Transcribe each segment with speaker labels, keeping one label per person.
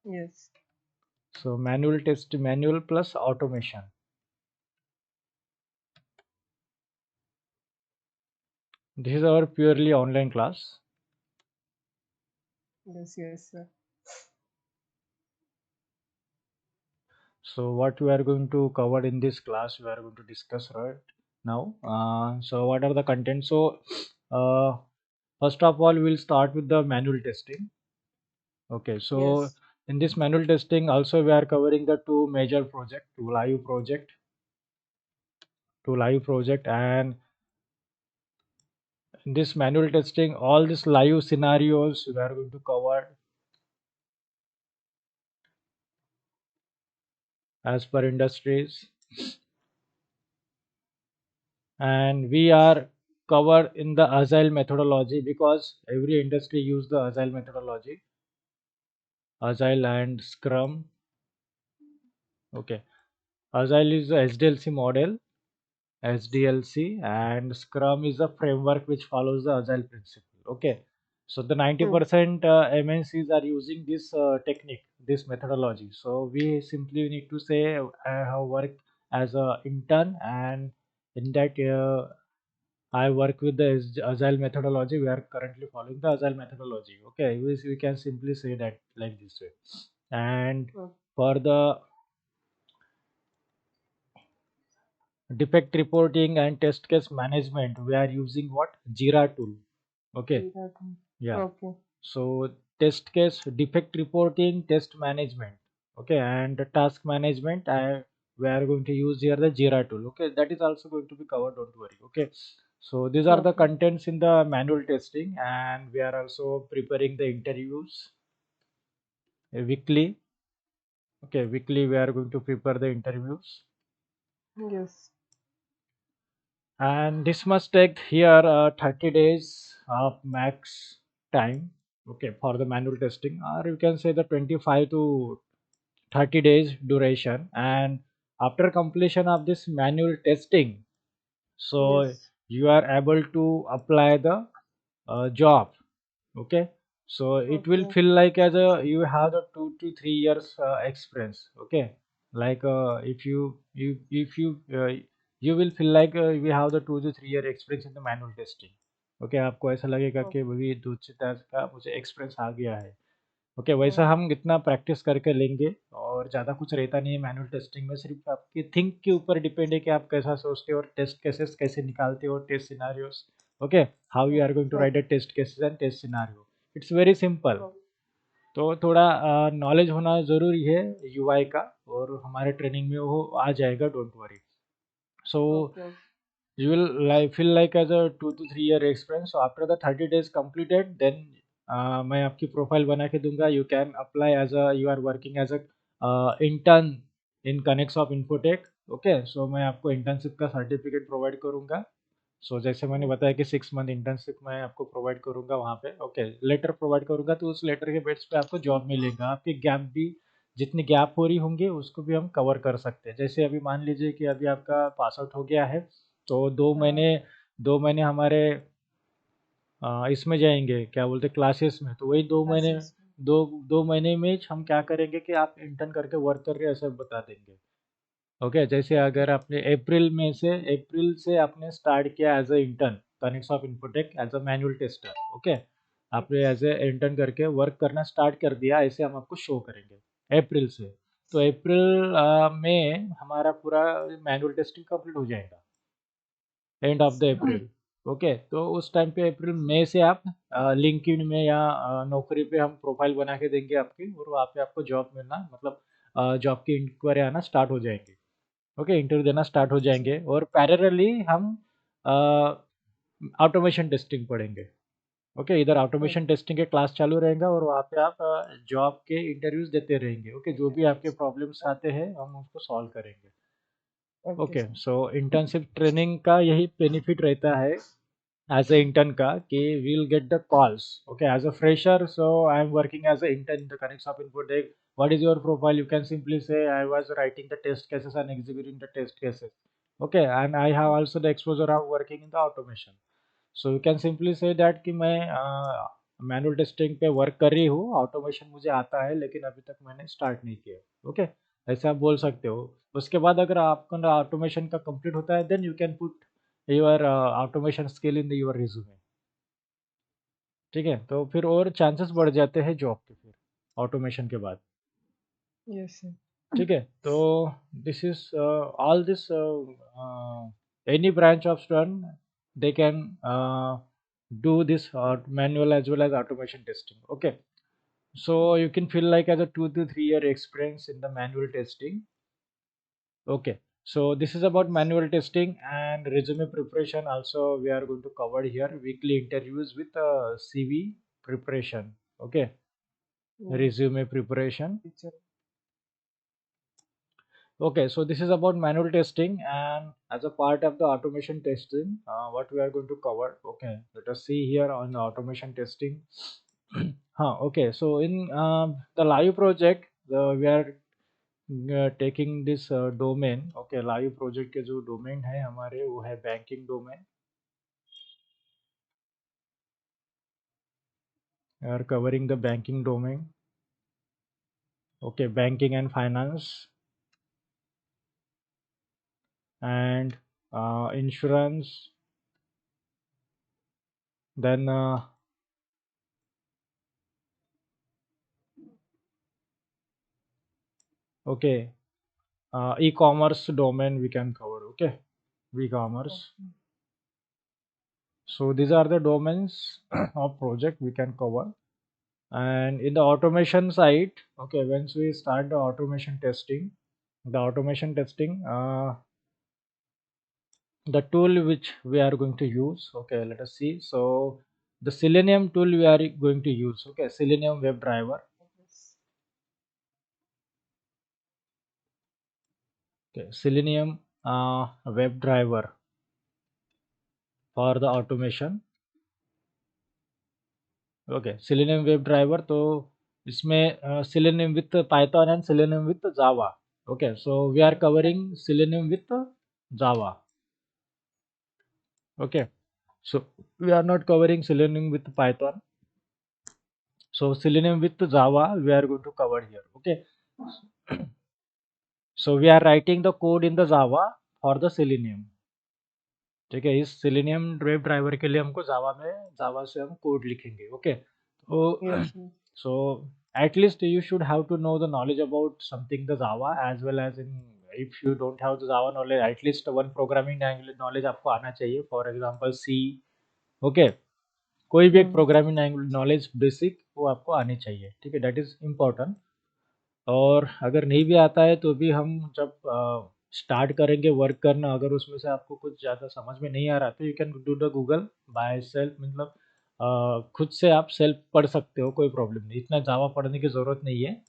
Speaker 1: Yes.
Speaker 2: So manual test, manual plus automation. This is our purely online class.
Speaker 1: Yes. Yes, sir.
Speaker 2: So what we are going to cover in this class, we are going to discuss right now. So what are the contents? So uh, first of all, we'll start with the manual testing. Okay, so
Speaker 1: Yes.
Speaker 2: in this manual testing, also we are covering the two major project, two live project, and in this manual testing, all these live scenarios we are going to cover as per industries, and we are covered in the agile methodology because every industry use the agile methodology, agile and scrum. Okay, agile is the SDLC model, SDLC, and Scrum is a framework which follows the Agile principle. Okay, so the
Speaker 1: Hmm.
Speaker 2: 90% MNCs are using this technique, this methodology. So we simply need to say I have worked as a intern, and in that I work with the Agile methodology. We are currently following the Agile methodology. Okay, we can simply say that like this way. And
Speaker 1: Hmm.
Speaker 2: for the defect reporting and test case management, we are using what? Jira tool. Okay, yeah.
Speaker 1: Okay.
Speaker 2: So test case, defect reporting, test management. Okay, and the task management, we are going to use here the Jira tool. Okay, that is also going to be covered, don't worry. Okay, so these are the
Speaker 1: Okay.
Speaker 2: contents in the manual testing, and we are also preparing the interviews weekly. Okay, weekly we are going to prepare the interviews,
Speaker 1: Yes.
Speaker 2: and this must take here 30 days of max time. Okay, for the manual testing, or you can say the 25 to 30 days duration. And after completion of this manual testing, so
Speaker 1: Yes.
Speaker 2: you are able to apply the job. Okay, so it will
Speaker 1: Okay.
Speaker 2: feel like as a you have the 2 to 3 years experience. Okay, like if you you will feel like we have the 2 to 3 year experience in the manual testing. Okay, आपको ऐसा लगेगा कि
Speaker 1: Okay.
Speaker 2: भाई 2 से 3 का मुझे experience आ गया है. ओके, वैसा
Speaker 1: Hmm.
Speaker 2: हम इतना प्रैक्टिस करके लेंगे, और ज़्यादा कुछ रहता नहीं है मैनुअल टेस्टिंग में. सिर्फ आपके थिंक के ऊपर डिपेंड है कि आप कैसा सोचते हो और टेस्ट केसेस कैसे निकालते हो, test scenarios. Okay, how you are going to write
Speaker 1: Okay.
Speaker 2: A test cases and test scenario. It's very simple.
Speaker 1: Okay.
Speaker 2: तो थोड़ा नॉलेज होना ज़रूरी है यूआई का, और हमारे ट्रेनिंग में वो आ जाएगा, don't worry. So
Speaker 1: Okay.
Speaker 2: you will like feel like as a 2 to 3 year experience. So after the 30 days completed, then मैं आपकी प्रोफाइल बना के दूंगा. You can apply as a you are working as a intern in Connects of Infotech. Okay, so मैं आपको internship का certificate provide करूंगा. सो जैसे मैंने
Speaker 1: Okay.
Speaker 2: बताया कि 6 मंथ इंटर्नशिप मैं आपको प्रोवाइड करूंगा वहाँ पे. ओके, लेटर प्रोवाइड करूंगा, तो उस लेटर के बेस पे आपको जॉब मिलेगा. आपके गैप भी, जितनी गैप हो रही होंगी उसको भी हम कवर कर सकते हैं. जैसे अभी मान लीजिए कि अभी आपका पास आउट हो गया है, तो दो
Speaker 1: हाँ.
Speaker 2: महीने 2 महीने हमारे इसमें जाएंगे, क्या बोलते हैं, क्लासेस में. तो वही 2 महीने,
Speaker 1: Classes.
Speaker 2: दो 2 महीने में हम क्या करेंगे कि आप इंटर्न करके वर्क कर रहे हैं ऐसा बता देंगे. ओके, जैसे
Speaker 1: Okay.
Speaker 2: अगर आपने अप्रैल से आपने स्टार्ट किया as a intern Connects of Infotech as a manual tester. Okay, आपने एज ए इंटर्न करके वर्क करना स्टार्ट कर दिया, ऐसे हम आपको शो करेंगे अप्रैल से. तो अप्रैल में हमारा पूरा मैनुअल टेस्टिंग कंप्लीट हो जाएगा, and of the April. Okay, तो उस टाइम पे अप्रैल मई से आप लिंक्डइन में या नौकरी पे हम प्रोफाइल बना के देंगे आपकी, और वहाँ पे आपको जॉब मिलना, मतलब जॉब की इंक्वायरी आना स्टार्ट हो जाएंगे. ओके, इंटरव्यू देना स्टार्ट हो
Speaker 1: अच्छा.
Speaker 2: जाएंगे, और पैरेलली हम ऑटोमेशन टेस्टिंग पढ़ेंगे. ओके, इधर ऑटोमेशन
Speaker 1: Okay.
Speaker 2: टेस्टिंग के क्लास चालू रहेगा, और वहाँ पे आप जॉब के इंटरव्यूज देते रहेंगे. ओके, जो भी आपके प्रॉब्लम्स आते हैं हम उसको सॉल्व करेंगे.
Speaker 1: Okay,
Speaker 2: okay,
Speaker 1: sir.
Speaker 2: सो इंटर्नशिप ट्रेनिंग का यही बेनिफिट रहता है एज अ इंटर्न का, कि we'll get the calls. Okay, as a fresher, so I'm working as a intern in the Connects of Infotech. What is your profile? You can simply say I was writing the test cases and executing the test cases. Okay, and I have also the exposure of working in the automation. So you can simply say that कि manual testing पे work कर रही हूँ, automation मुझे आता है लेकिन अभी तक मैंने स्टार्ट नहीं किया। ओके, ऐसे आप बोल सकते हो। उसके बाद अगर आपका ऑटोमेशन का कंप्लीट होता है then you can put your automation skill in your resume. ठीक है, तो फिर और चांसेस बढ़ जाते हैं जॉब के फिर ऑटोमेशन के बाद।
Speaker 1: Yes, sir.
Speaker 2: ठीक है, तो this is all this any branch of student they can do this manual as well as automation testing. Okay, so you can feel like as a 2 to 3 year experience in the manual testing. Okay, so this is about manual testing and resume preparation. Also we are going to cover here weekly interviews with CV preparation. Okay,
Speaker 1: Yeah,
Speaker 2: resume preparation.
Speaker 1: teacher.
Speaker 2: Okay, so this is about manual testing, and as a part of the automation testing, what we are going to cover. Okay, let us see here on the automation testing. Okay, so in the live project, we are taking this domain. Okay, live project के जो domain है हमारे वो है banking domain. We are covering the banking domain. Okay, banking and finance and insurance. Then okay, e-commerce domain we can cover. Okay, e-commerce.
Speaker 1: Okay.
Speaker 2: So these are the domains of project we can cover. And in the automation side, okay, once we start the automation testing, the tool which we are going to use. Okay, let us see. So the Selenium tool we are going to use. Okay, Selenium WebDriver.
Speaker 1: Yes.
Speaker 2: Okay, Selenium WebDriver for the automation. Okay, Selenium WebDriver, तो इसमें Selenium with Python and Selenium with Java. Okay, so we are covering Selenium with Java. Okay, so we are not covering Selenium with Python. So Selenium with Java we are going to cover here. Okay, so we are writing the code in the Java for the Selenium. ठीक है, इस Selenium web driver के लिए हमको जावा से हम code लिखेंगे. Okay, तो
Speaker 1: Yes, sir.
Speaker 2: so at least you should have to know the knowledge about something the Java as well as in, if you don't have the Java knowledge, at least one programming language knowledge आपको आना चाहिए. For example C. Okay, कोई भी एक
Speaker 1: Hmm.
Speaker 2: Programming knowledge basic वो आपको आनी चाहिए. ठीक है, दैट इज इम्पोर्टेंट. और अगर नहीं भी आता है तो भी हम जब स्टार्ट करेंगे वर्क करना, अगर उसमें से आपको कुछ ज़्यादा समझ में नहीं आ रहा तो you can do the Google by self. मतलब खुद से आप सेल्फ पढ़ सकते हो, कोई प्रॉब्लम नहीं. इतना जावा पढ़ने की ज़रूरत नहीं है.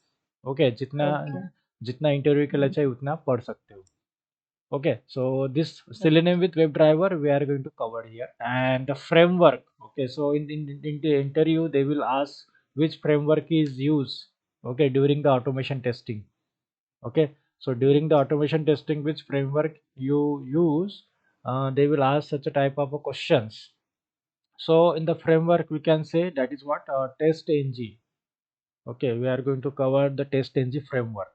Speaker 2: ओके, जितना
Speaker 1: Okay.
Speaker 2: जितना इंटरव्यू के लिए चाहिए उतना आप पढ़ सकते हो. Okay, so this
Speaker 1: Right.
Speaker 2: Selenium with WebDriver we are going to cover here, and the framework. Okay, so in the interview they will ask which framework is used. Okay, during the automation testing. Okay, so during the automation testing, which framework you use, they will ask such a type of questions. So in the framework we can say that is what TestNG. Okay, we are going to cover the TestNG framework.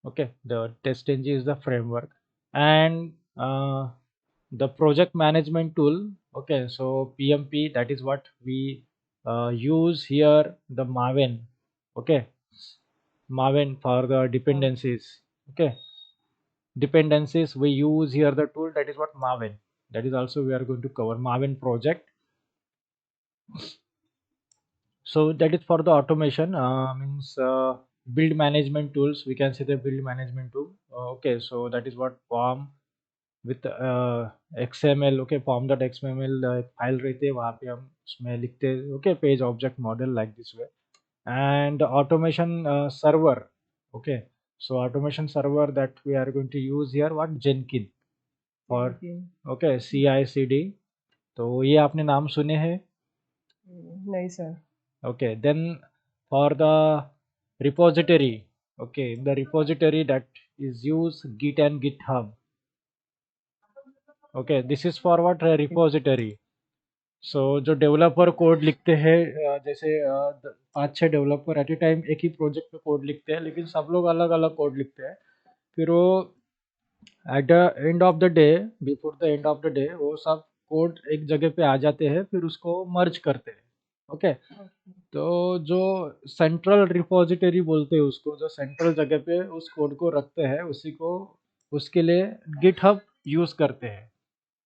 Speaker 2: Okay, the TestNG is the framework, and the project management tool. Okay, so PMP, that is what we use here, the Maven. Okay, Maven for the
Speaker 1: Oh,
Speaker 2: dependencies. Okay, dependencies we use here the tool, that is what Maven. That is also we are going to cover Maven project. So that is for the automation. Means build management tools, we can say the build management tool. Okay, so that is what POM with XML. Okay, pom.xml file रहती है, वहाँ पे हम उसमें लिखते हैं. Okay, page object model like this way. And automation server. Okay, so automation server that we are going to use here what Jenkins for.
Speaker 1: thinking.
Speaker 2: Okay, CI/CD, तो ये आपने नाम सुने हैं.
Speaker 1: Nice, sir.
Speaker 2: Okay, then for the repository. Okay, in the repository that is use Git and GitHub. Okay, this is for what repository. सो जो developer code लिखते हैं, जैसे 5-6 डेवलपर एट ए टाइम एक ही प्रोजेक्ट पे कोड लिखते हैं, लेकिन सब लोग अलग अलग कोड लिखते हैं। फिर वो at the end of the day, before the end of the day, वो सब कोड एक जगह पे आ जाते हैं, फिर उसको मर्ज करते हैं। ओके, तो जो सेंट्रल रिपोजिटरी बोलते हैं उसको, जो सेंट्रल जगह पे उस कोड को रखते हैं, उसी को उसके लिए गिटहब यूज करते हैं।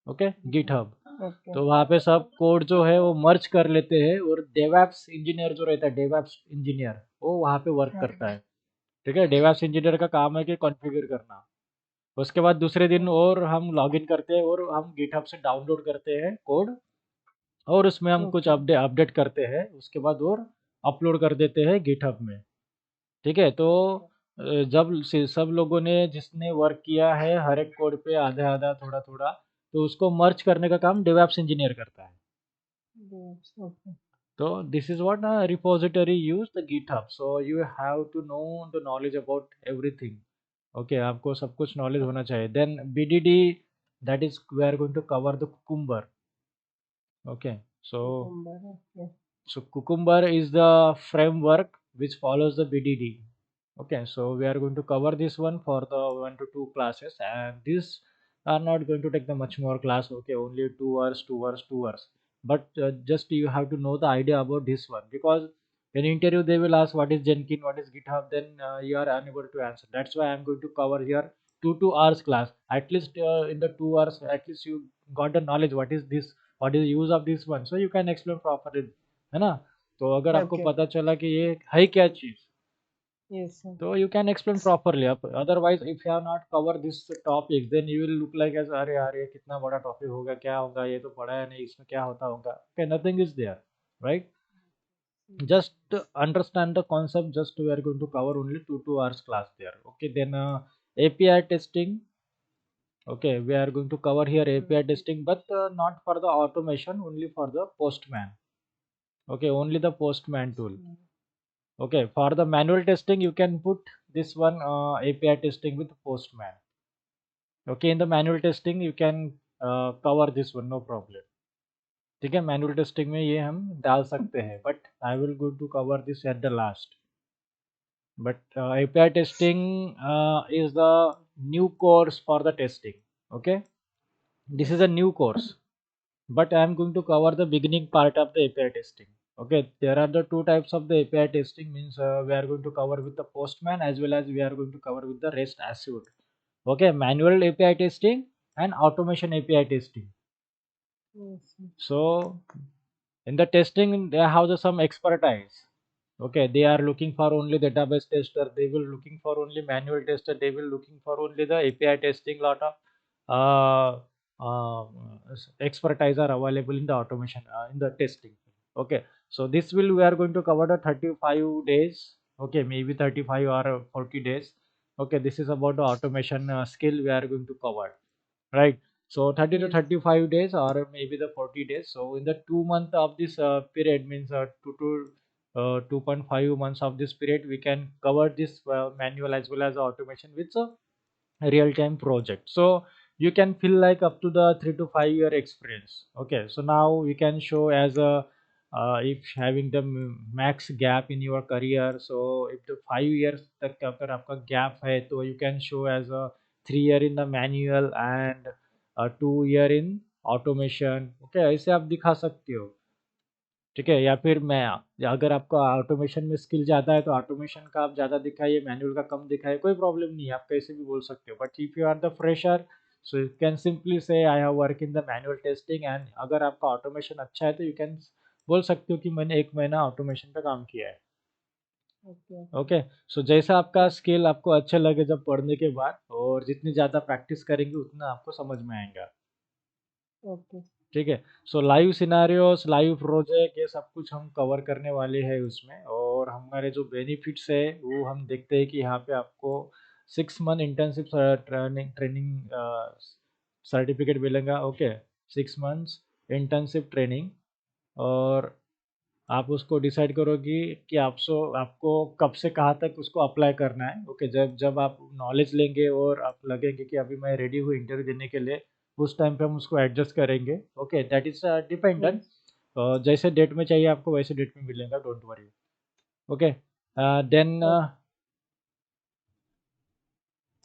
Speaker 2: Okay, GitHub.
Speaker 1: ओके
Speaker 2: तो वहाँ पे सब कोड जो है वो मर्ज कर लेते हैं, और डेवऑप्स इंजीनियर जो रहता है, डेवऑप्स इंजीनियर, वो वहाँ पे वर्क करता है। ठीक है, डेवऑप्स इंजीनियर का काम है कि कॉन्फ़िगर करना। उसके बाद दूसरे दिन और हम लॉगिन करते हैं, और हम गिटहब से डाउनलोड करते हैं कोड, और उसमें हम कुछ
Speaker 1: ओके
Speaker 2: अपडेट करते हैं, उसके बाद और अपलोड कर देते हैं गिटहब में। ठीक है, तो जब सब लोगों ने जिसने वर्क किया है हर एक कोड पे आधा आधा थोड़ा थोड़ा, तो उसको मर्ज करने का काम डेवऑप्स इंजीनियर करता है।
Speaker 1: Okay
Speaker 2: So this is what a repository use the GitHub. So you have to know the knowledge about everything. Okay, आपको सब कुछ knowledge होना चाहिए. Then BDD, that is we are going to cover the Cucumber. Okay, so
Speaker 1: okay
Speaker 2: Cucumber is the framework which follows the BDD. Okay, so we are going to cover this one for the 1 to 2 classes, and these are not going to take the much more class. Okay, only 2 hours, 2 hours, 2 hours. But just you have to know the idea about this one, because in interview they will ask what is Jenkins, what is GitHub, then you are unable to answer. That's why I'm going to cover here 2 hours class. At least in the 2 hours, at least you got the knowledge what is this, what is the use of this one, so you can explain properly, है ना? तो अगर आपको
Speaker 1: okay
Speaker 2: पता चला कि ये है क्या चीज़,
Speaker 1: yes sir
Speaker 2: so you can explain properly. Otherwise, if you have not covered this topic, then you will look like as अरे यार ये कितना बड़ा टॉपिक होगा, क्या होगा, ये तो पढ़ा है नहीं, इसमें क्या होता होगा. Okay, nothing is there, right? Just understand the concept. Just we are going to cover only 2 hours class there. Okay, then API testing. Okay, we are going to cover here API testing, but not for the automation, only for the Postman. Okay, only the Postman tool. Okay, for the manual testing, you can put this one API testing with Postman. Okay, in the manual testing, you can cover this one, no problem. ठीक है, manual testing में ये हम डाल सकते हैं, but I will go to cover this at the last. But API testing is the new course for the testing. Okay, this is a new course, but I am going to cover the beginning part of the API testing. Okay, there are the two types of the API testing, means we are going to cover with the Postman, as well as we are going to cover with the REST Assured. Okay, manual API testing and automation API testing. So in the testing they have some expertise. Okay, they are looking for only database tester, they will looking for only manual tester, they will looking for only the API testing. Lot of uh, uh, expertise are available in the automation, in the testing. Okay, so this will we are going to cover the 35 days. Okay, maybe 35 or 40 days. Okay, this is about the automation skill we are going to cover, right? So 30 to
Speaker 1: Yes.
Speaker 2: 35 days, or maybe the 40 days. So in the 2 month of this period, means 2.5 months of this period, we can cover this manual as well as automation with a real time project. So you can feel like up to the 3 to 5 year experience. Okay, so now you can show as a if having the max gap in your career. So if the 5 years तक अगर आपका gap है, तो you can show as a 3 year in the manual and 2 year in automation. Okay, ऐसे आप दिखा सकते हो. ठीक है, या फिर मैं, या अगर आपका ऑटोमेशन में स्किल ज़्यादा है तो ऑटोमेशन का आप ज़्यादा दिखाइए, मैनुअल का कम दिखाइए, कोई प्रॉब्लम नहीं है, आप कैसे भी बोल सकते हो. But if you are the fresher, so you can simply say I have work in the manual testing. And अगर आपका ऑटोमेशन अच्छा है तो यू कैन बोल सकते हो कि मैंने 1 महीना ऑटोमेशन पे काम किया है.
Speaker 1: ओके
Speaker 2: ओके, सो जैसा आपका स्किल आपको अच्छा लगे जब पढ़ने के बाद, और जितनी ज़्यादा प्रैक्टिस करेंगे उतना आपको समझ में आएगा.
Speaker 1: ओके
Speaker 2: ठीक है, सो लाइव सिनारियोस, लाइव प्रोजेक्ट, ये सब कुछ हम कवर करने वाले हैं उसमें. और हमारे जो बेनिफिट्स है वो हम देखते हैं कि यहाँ पे आपको 6 month internship training training certificate मिलेगा. Okay, 6 months internship training. और आप उसको डिसाइड करोगी कि आपको कब से कहाँ तक उसको अप्लाई करना है. ओके, जब जब आप नॉलेज लेंगे और आप लगेंगे कि अभी मैं रेडी हूँ इंटरव्यू देने के लिए, उस टाइम पे हम उसको एडजस्ट करेंगे. Okay, that is dependent.
Speaker 1: Yes
Speaker 2: जैसे डेट में चाहिए आपको वैसे डेट में मिलेगा, don't worry. Okay, then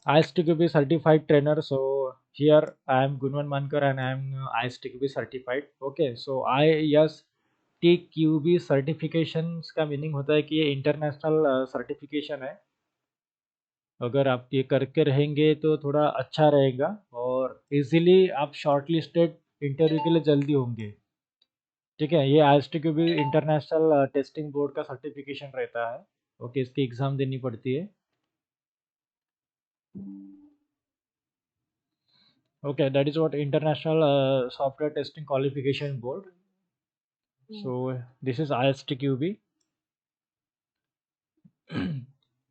Speaker 2: ISTQB certified trainer. So here I am Gunwan Mankar and I am ISTQB certified. Okay, so ISTQB certifications का मीनिंग होता है कि ये इंटरनेशनल सर्टिफिकेशन है। अगर आप ये करके रहेंगे तो थोड़ा अच्छा रहेगा और इजीली आप शॉर्टलिस्टेड इंटरव्यू के लिए जल्दी होंगे। ठीक है, ये ISTQB इंटरनेशनल टेस्टिंग बोर्ड का सर्टिफिकेशन रहता है। ओके, इसकी एग्ज़ाम देनी पड़ती है। Okay, that is what International Software Testing Qualification Board. So this is ISTQB.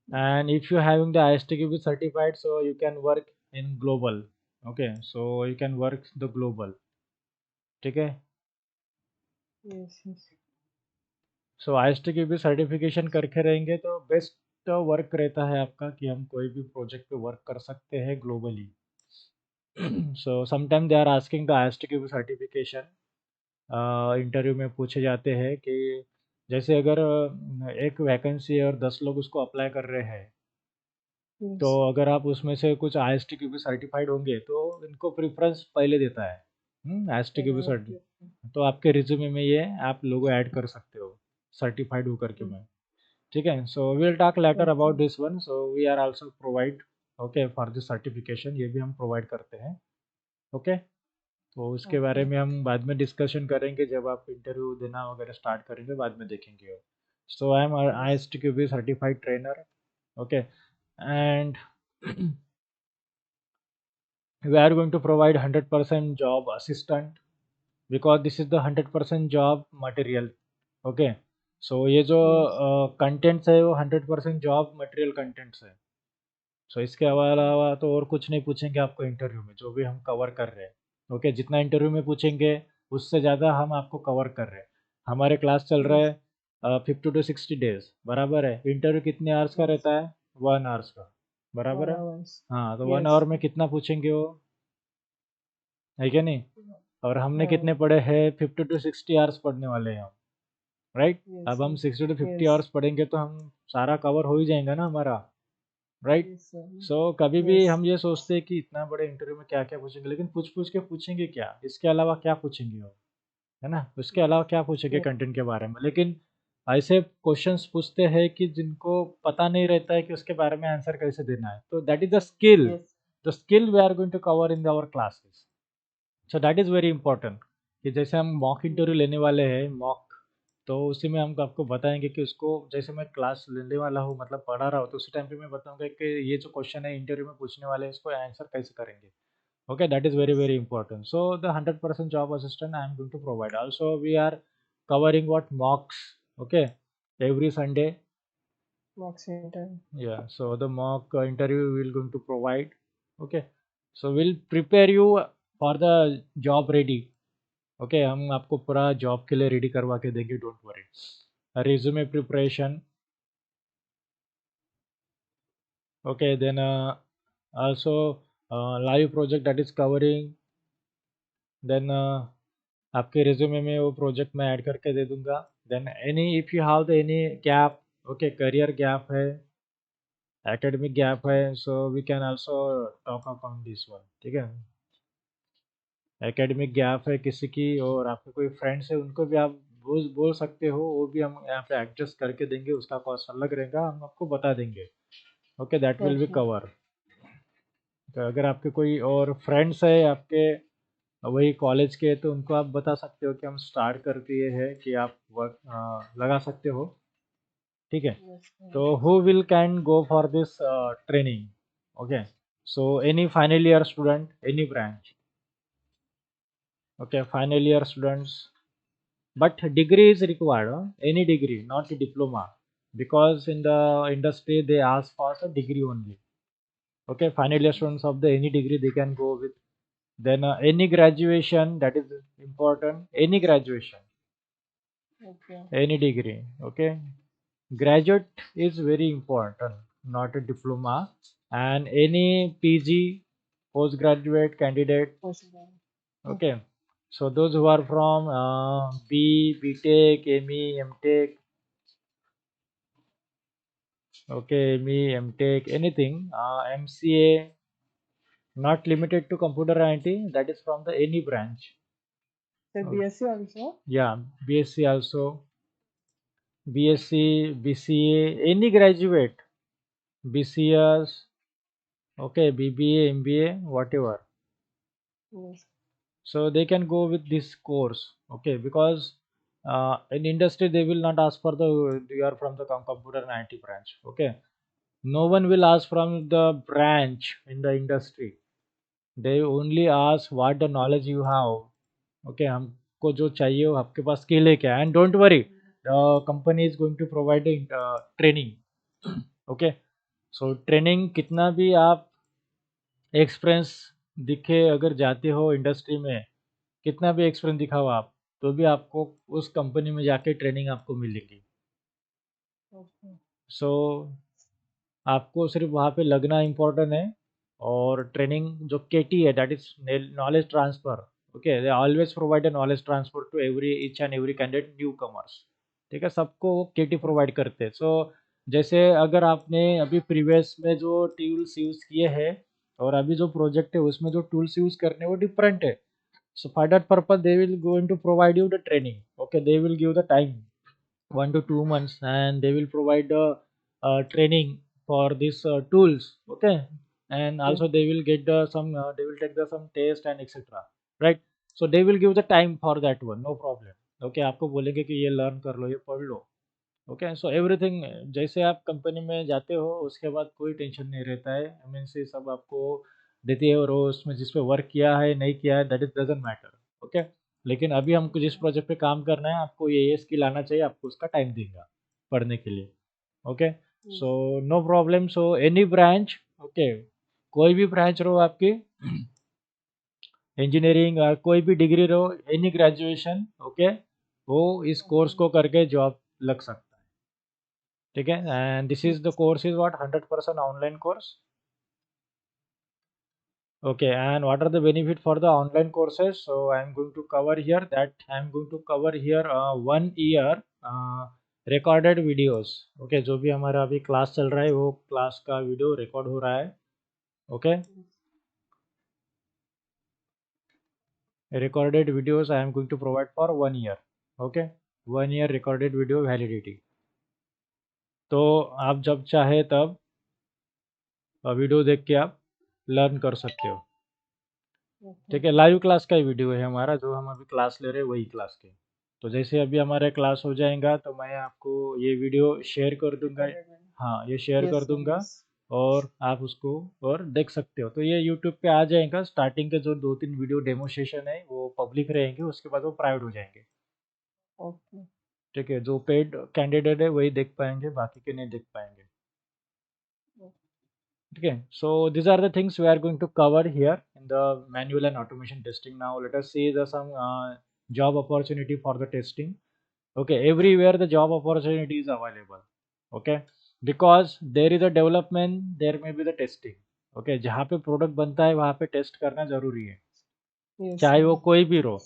Speaker 2: And if you're having the ISTQB certified, so you can work in global. Okay, so you can work the global. Okay.
Speaker 1: yes, yes.
Speaker 2: So ISTQB certification करके रहेंगे तो best work रहता है आपका कि हम कोई भी प्रोजेक्ट पे वर्क कर सकते हैं globally. So sometime they are asking the ISTQB certification. Interview में पूछे जाते हैं कि जैसे अगर एक वैकेंसी है और 10 लोग उसको अप्लाई कर रहे हैं, तो
Speaker 1: Yes.
Speaker 2: अगर आप उसमें से कुछ ISTQB सर्टिफाइड होंगे तो इनको प्रेफरेंस पहले देता है। ISTQB सर्टि
Speaker 1: Okay.
Speaker 2: तो आपके रिज्यूमे में ये आप लोगो ऐड कर सकते हो, सर्टिफाइड होकर के मैं। ठीक है, so we will talk later about
Speaker 1: Okay.
Speaker 2: This one. So we are also provide okay for this certification, ये भी हम प्रोवाइड करते हैं। ओके, तो उसके बारे
Speaker 1: Okay.
Speaker 2: में हम बाद में डिस्कशन करेंगे जब आप इंटरव्यू देना वगैरह स्टार्ट करेंगे, बाद में देखेंगे। So I am
Speaker 1: Yes.
Speaker 2: ISTQB certified trainer. Okay, and we are going to provide 100% job assistant because this is the 100% job material. Okay, सो ये जो
Speaker 1: Yes.
Speaker 2: कंटेंट्स है वो 100% जॉब मटेरियल कंटेंट्स है। सो इसके
Speaker 1: Okay.
Speaker 2: अलावा तो और कुछ नहीं पूछेंगे आपको इंटरव्यू में, जो भी हम कवर कर रहे हैं। ओके, जितना इंटरव्यू में पूछेंगे उससे ज़्यादा हम आपको कवर कर रहे हैं। हमारे क्लास चल रहा
Speaker 1: Yes.
Speaker 2: है 50 to 60 days, बराबर है। इंटरव्यू कितने आवर्स का
Speaker 1: Yes.
Speaker 2: रहता है? 1 आवर्स का, बराबर
Speaker 1: 1
Speaker 2: है।
Speaker 1: hours.
Speaker 2: हाँ, तो 1 आवर
Speaker 1: Yes.
Speaker 2: में कितना पूछेंगे वो, है क्या नहीं? और हमने कितने
Speaker 1: हाँ.
Speaker 2: पढ़े हैं? 50 to 60 आवर्स पढ़ने वाले हैं हम, राइट।
Speaker 1: Yes.
Speaker 2: अब हम
Speaker 1: Yes.
Speaker 2: 60 to 50
Speaker 1: Yes.
Speaker 2: आवर्स पढ़ेंगे तो हम सारा कवर हो ही जाएगा ना हमारा, राइट।
Speaker 1: Yes. Sir.
Speaker 2: सो कभी भी
Speaker 1: Yes.
Speaker 2: हम ये सोचते हैं कि इतना बड़े इंटरव्यू में क्या क्या पूछेंगे, लेकिन पूछ पूछ के पूछेंगे क्या, इसके अलावा क्या पूछेंगे वो, है ना। उसके अलावा क्या पूछेंगे
Speaker 1: Yes.
Speaker 2: कंटेंट के बारे में, लेकिन ऐसे क्वेश्चंस पूछते हैं कि जिनको पता नहीं रहता है कि उसके बारे में आंसर कैसे देना है। तो that is
Speaker 1: Yes.
Speaker 2: The skill we are going to cover in our classes. So that is very important कि जैसे हम मॉक इंटरव्यू
Speaker 1: Yes.
Speaker 2: लेने वाले हैं, मॉक, तो उसी में हम आपको बताएंगे कि उसको, जैसे मैं क्लास लेने वाला हूँ मतलब पढ़ा रहा हूँ, तो उसी टाइम पे मैं बताऊंगा कि ये जो क्वेश्चन है इंटरव्यू में पूछने वाले हैं इसको आंसर कैसे करेंगे। Okay, that is very
Speaker 1: Yes.
Speaker 2: very important. So the 100% job assistant I am going to provide. Also we are covering what mocks. Okay, every Sunday.
Speaker 1: Mock center.
Speaker 2: Yeah, so the mock interview we will going to provide. Okay, so we'll prepare you for the job ready. Okay, हम आपको पूरा job के लिए ready करवा के देंगे, don't worry. Resume preparation, okay, then also live project that is covering, then आपके resume में वो प्रोजेक्ट मैं ऐड करके दे दूंगा। Then any if you have the any gap, okay, career gap है, एकेडमिक गैप है, so we can also talk about this one. ठीक है, एकेडमिक गैप है किसी की और आपके कोई फ्रेंड्स है उनको भी आप बोल सकते हो, वो भी हम यहाँ पे एडजस्ट करके देंगे, उसका कॉस्ट अलग रहेगा, हम आपको बता देंगे। Okay, that will be
Speaker 1: Okay.
Speaker 2: Cover. तो अगर आपके कोई और फ्रेंड्स है आपके वही कॉलेज के, तो उनको आप बता सकते हो कि हम स्टार्ट कर दिए हैं कि आप वर्क लगा सकते हो। ठीक है,
Speaker 1: Yes.
Speaker 2: तो who will can go for this training? Okay, so any final year student, any branch, okay, final year students, but degree is required, any degree, not a diploma, because in the industry they ask for a degree only. Okay, final year students of the any degree they can go with. Then any graduation, that is important, any graduation,
Speaker 1: Okay.
Speaker 2: any degree. Okay, graduate is very important, not a diploma. And any PG, postgraduate candidate.
Speaker 1: Possible.
Speaker 2: Okay, So those who are from BTech, ME, MTech, okay, ME, MTech, anything, MCA, not limited to computer IT, that is from the any branch.
Speaker 1: The
Speaker 2: Okay.
Speaker 1: BSc also.
Speaker 2: Yeah, BSc also, BSc, BCA, any graduate, BCS, okay, BBA, MBA, whatever.
Speaker 1: Yes.
Speaker 2: So they can go with this course, okay, because in industry they will not ask for the you are from the computer and IT branch, okay. No one will ask from the branch in the industry. They only ask what the knowledge you have, okay. हमको जो चाहिए वो आपके पास skill है क्या, and don't worry, company is going to provide training, okay. So training कितना भी आप एक्सपीरियंस दिखे, अगर जाते हो इंडस्ट्री में, कितना भी एक्सपीरियंस दिखाओ आप, तो भी आपको उस कंपनी में जाके ट्रेनिंग आपको मिलेगी.
Speaker 1: Okay.
Speaker 2: सो आपको सिर्फ वहाँ पे लगना इम्पोर्टेंट है. और ट्रेनिंग जो केटी है, that is knowledge transfer, okay. They always provide a knowledge transfer to every each and every candidate newcomers, ठीक है. सबको वो केटी प्रोवाइड करते हैं. सो जैसे अगर आपने अभी प्रीवियस में जो टूल्स यूज़ किए हैं और अभी जो प्रोजेक्ट है उसमें जो टूल्स यूज़ करने हैं वो डिफरेंट है. So for that purpose, they will going to provide you the training. Okay, they will give the time 1 to 2 months, and they will provide the training for these tools. Okay, and
Speaker 1: Okay.
Speaker 2: also they will get the some. They will take the some test and etc. Right. So they will give the time for that one. No problem. Okay, आपको बोलेंगे कि ये learn कर लो, ये पढ़ लो. Okay. So everything, जैसे आप company में जाते हो उसके बाद कोई टेंशन नहीं रहता है. एमएनसी सब आपको देती है, और वो उसमें जिस पे वर्क किया है नहीं किया है that is doesn't matter, okay. लेकिन अभी हमको जिस प्रोजेक्ट पे काम करना है, आपको ये स्किल आना चाहिए, आपको उसका टाइम देगा पढ़ने के लिए, okay.
Speaker 1: Yes.
Speaker 2: So no problem. So any branch, okay, कोई भी ब्रांच रहो आपकी, इंजीनियरिंग, कोई भी डिग्री रहो, एनी ग्रेजुएशन, ओके, वो इस कोर्स को करके जॉब लग सकता है, ठीक है. And this is the course is what 100% online course, okay. And what are the benefit for the online courses? So I am going to cover here that I am going to cover here 1 year recorded videos, okay. जो भी हमारा अभी class चल रहा है वो class का video record हो रहा है, okay. recorded videos I am going to provide for 1 year, okay. 1 year recorded video validity. तो आप जब चाहे तब वीडियो देख के आप लर्न कर सकते हो,
Speaker 1: Okay.
Speaker 2: ठीक है. लाइव क्लास का ही वीडियो है हमारा, जो हम अभी क्लास ले रहे हैं वही क्लास के. तो जैसे अभी हमारा क्लास हो जाएगा तो मैं आपको ये वीडियो शेयर कर दूंगा.
Speaker 1: Recorded video.
Speaker 2: हाँ, ये शेयर
Speaker 1: Yes,
Speaker 2: कर
Speaker 1: sir.
Speaker 2: दूंगा,
Speaker 1: Yes.
Speaker 2: और आप उसको और देख सकते हो. तो ये यूट्यूब पे आ जाएगा. स्टार्टिंग के जो 2-3 वीडियो डेमो सेशन है वो पब्लिक रहेंगे, उसके बाद वो प्राइवेट हो जाएंगे,
Speaker 1: Okay.
Speaker 2: ठीक है. जो पेड कैंडिडेट है वही देख पाएंगे, बाकी के नहीं देख पाएंगे, ठीक है. सो these are the things we are going to cover here in the manual and automation testing. Now let us see the some job opportunity for the testing, okay. Everywhere the job opportunity is available, okay, because there is a development, there may be the testing, okay. जहाँ पे product बनता है वहाँ पे test करना जरूरी है,
Speaker 1: Yes,
Speaker 2: चाहे
Speaker 1: sir.
Speaker 2: वो कोई भी रहो,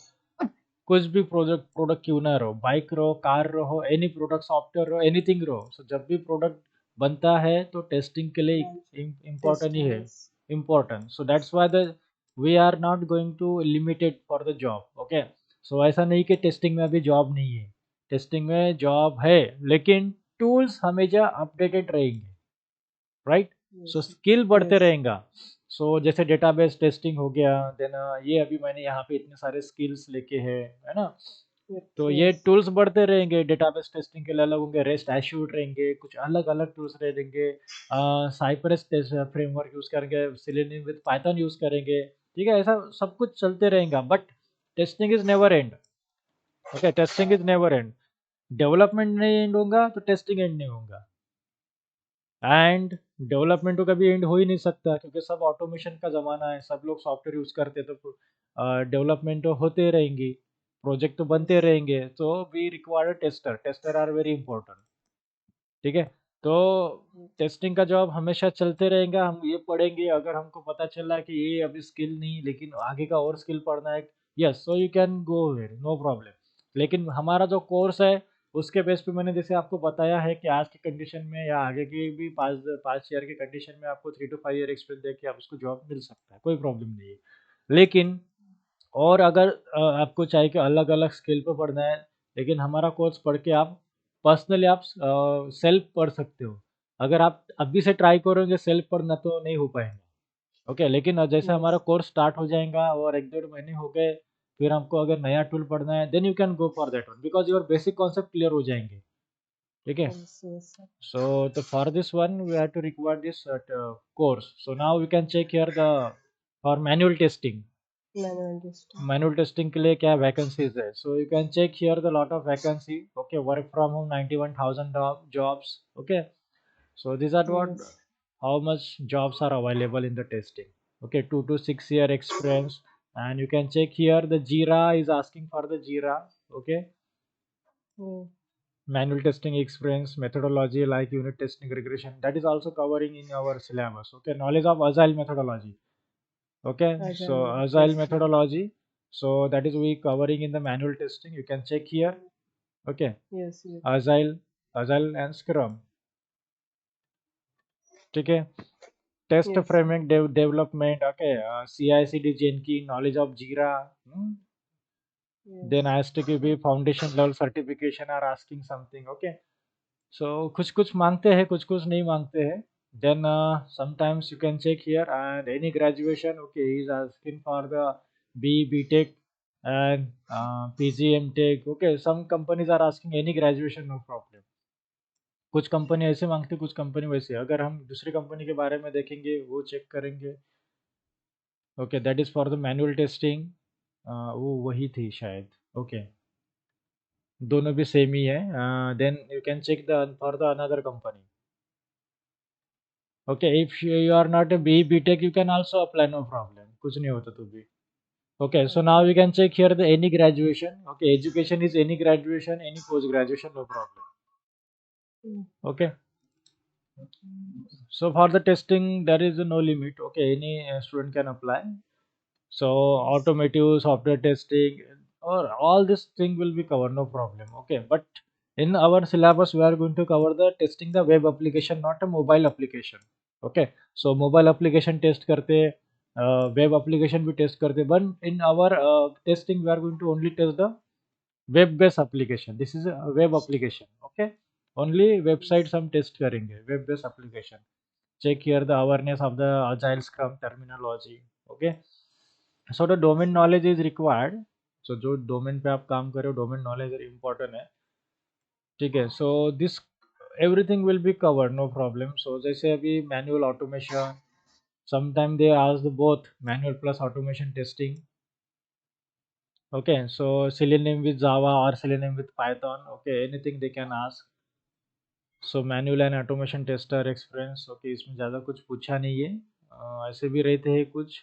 Speaker 2: कुछ भी प्रोडक्ट प्रोडक्ट क्यों ना रहो, बाइक रहो, कार रहो, एनी प्रोडक्ट, सॉफ्टवेयर रहो, एनीथिंग रहो. सो जब भी प्रोडक्ट बनता है तो टेस्टिंग के लिए इम्पोर्टेंट ही
Speaker 1: Testing.
Speaker 2: है,
Speaker 1: Yes.
Speaker 2: Important. So that's why the we are not going to limited for the job, okay. सो ऐसा नहीं कि टेस्टिंग में अभी जॉब नहीं है, टेस्टिंग में जॉब है, लेकिन टूल्स हमेशा अपडेटेड रहेंगे, राइट. सो
Speaker 1: Yes.
Speaker 2: स्किल बढ़ते
Speaker 1: Yes.
Speaker 2: रहेगा. सो जैसे डेटाबेस टेस्टिंग हो गया, देन ये अभी मैंने यहाँ पे इतने सारे स्किल्स लेके हैं, है ना.
Speaker 1: Yes.
Speaker 2: तो ये
Speaker 1: Yes.
Speaker 2: टूल्स बढ़ते रहेंगे. डेटाबेस टेस्टिंग के लिए अलग होंगे, रेस्ट एश्योर्ड रहेंगे, कुछ अलग अलग टूल्स रहेंगे. साइप्रस फ्रेमवर्क यूज़ करेंगे, सेलेनियम विद पाइथन यूज़ करेंगे, ठीक है. ऐसा सब कुछ चलते रहेगा, but testing is never and, okay. Testing is never and. Development नहीं एंड होगा तो टेस्टिंग एंड नहीं होगा, एंड डेवलपमेंट तो कभी एंड हो ही नहीं सकता, क्योंकि सब ऑटोमेशन का ज़माना है, सब लोग सॉफ्टवेयर यूज़ करते हैं, तो डेवलपमेंट तो होते रहेंगी, प्रोजेक्ट तो बनते
Speaker 1: Yes.
Speaker 2: रहेंगे. तो we require tester, tester are very important, ठीक है. तो टेस्टिंग का जॉब हमेशा चलते रहेगा. हम ये पढ़ेंगे, अगर हमको पता चला कि ये अभी स्किल नहीं, लेकिन आगे का और स्किल पढ़ना है, yes, so you can go here, no problem. लेकिन हमारा जो कोर्स है उसके बेस पे मैंने जैसे आपको बताया है कि आज की कंडीशन में या आगे की भी 5 ईयर की कंडीशन में आपको 3 to 5 ईयर एक्सपीरियंस दे के आप उसको जॉब मिल सकता है, कोई प्रॉब्लम नहीं है। लेकिन और अगर आपको चाहिए कि अलग-अलग स्किल पे पढ़ना है, लेकिन हमारा कोर्स पढ़ के आप पर्सनली आप सेल्फ पढ़ सकते हो। अगर आप अभी से ट्राई करोगे सेल्फ पढ़ना तो नहीं हो पाएगा। ओके, लेकिन जैसे हमारा
Speaker 1: Yes.
Speaker 2: कोर्स स्टार्ट हो जाएगा और 1 डेढ़ महीने हो गए, फिर हमको अगर नया टूल पढ़ना है then you can go for that one because your basic concept clear हो जाएँगे, ठीक है?
Speaker 1: Yes. Yes. Sir.
Speaker 2: So the for this one we have to require this course. So now we can check here the for manual testing.
Speaker 1: Manual testing.
Speaker 2: Manual testing के लिए क्या vacancies है, so you can check here the lot of vacancy. Okay, work from home 91,000 jobs. Okay, so these are what
Speaker 1: Yes.
Speaker 2: how much jobs are available in the testing. Okay, 2 to 6 year experience, and you can check here the Jira is asking for the Jira. Okay,
Speaker 1: Mm.
Speaker 2: manual testing experience, methodology like unit testing, regression, that is also covering in our syllabus. Okay, knowledge of agile methodology. Okay, so
Speaker 1: Agile
Speaker 2: agile
Speaker 1: testing.
Speaker 2: methodology, so that is we covering in the manual testing, you can check here. Okay,
Speaker 1: Yes. Yes.
Speaker 2: agile and scrum, ठीक है। Test
Speaker 1: Yes.
Speaker 2: Framework development, okay, CI/CD Jenkins, knowledge of Jira, then
Speaker 1: Yes.
Speaker 2: ISTQB foundation level certification are asking something. Okay, सो कुछ कुछ मांगते हैं, कुछ कुछ नहीं मांगते हैं। Then sometimes you can check here and any graduation, okay, he is asking for the BTech and PG MTech। okay, some companies are asking any graduation, no problem। कुछ कंपनी ऐसे मांगती, कुछ कंपनी वैसे। अगर हम दूसरी कंपनी के बारे में देखेंगे वो चेक करेंगे। Okay, that is for the manual testing, वो वही थी शायद। ओके, दोनों भी सेम ही है। Then you can check the for the another company. Okay, if you are not a BTech you can also apply, no problem, कुछ नहीं होता तो भी। Okay, so now we
Speaker 1: Okay.
Speaker 2: Can check here the any graduation. Okay, education is any graduation, any post graduation, no problem.
Speaker 1: Mm.
Speaker 2: Okay, so for the testing there is no limit। okay, any student can apply। so
Speaker 1: Yes.
Speaker 2: automotive software testing or all this thing will be covered, no problem। okay, but in our syllabus we are going to cover the testing the web application, not a mobile application। okay, so mobile application test karte, web application भी test करते, but in our testing we are going to only test the web based application। this is a web application। okay, only websites
Speaker 1: Yes.
Speaker 2: हम test करेंगे, web based application। check here the awareness of the agile scrum terminology। okay, so the domain knowledge is required। so जो domain पे आप काम कर रहे हो domain knowledge important है, ठीक है। so this everything will be covered, no problem। so जैसे अभी manual automation, sometime they ask the both manual plus automation testing। okay, so Selenium with Java or Selenium with Python, okay, anything they can ask। So manual and automation tester experience, okay, इसमें ज़्यादा कुछ पूछा नहीं है। ऐसे भी रहते हैं कुछ।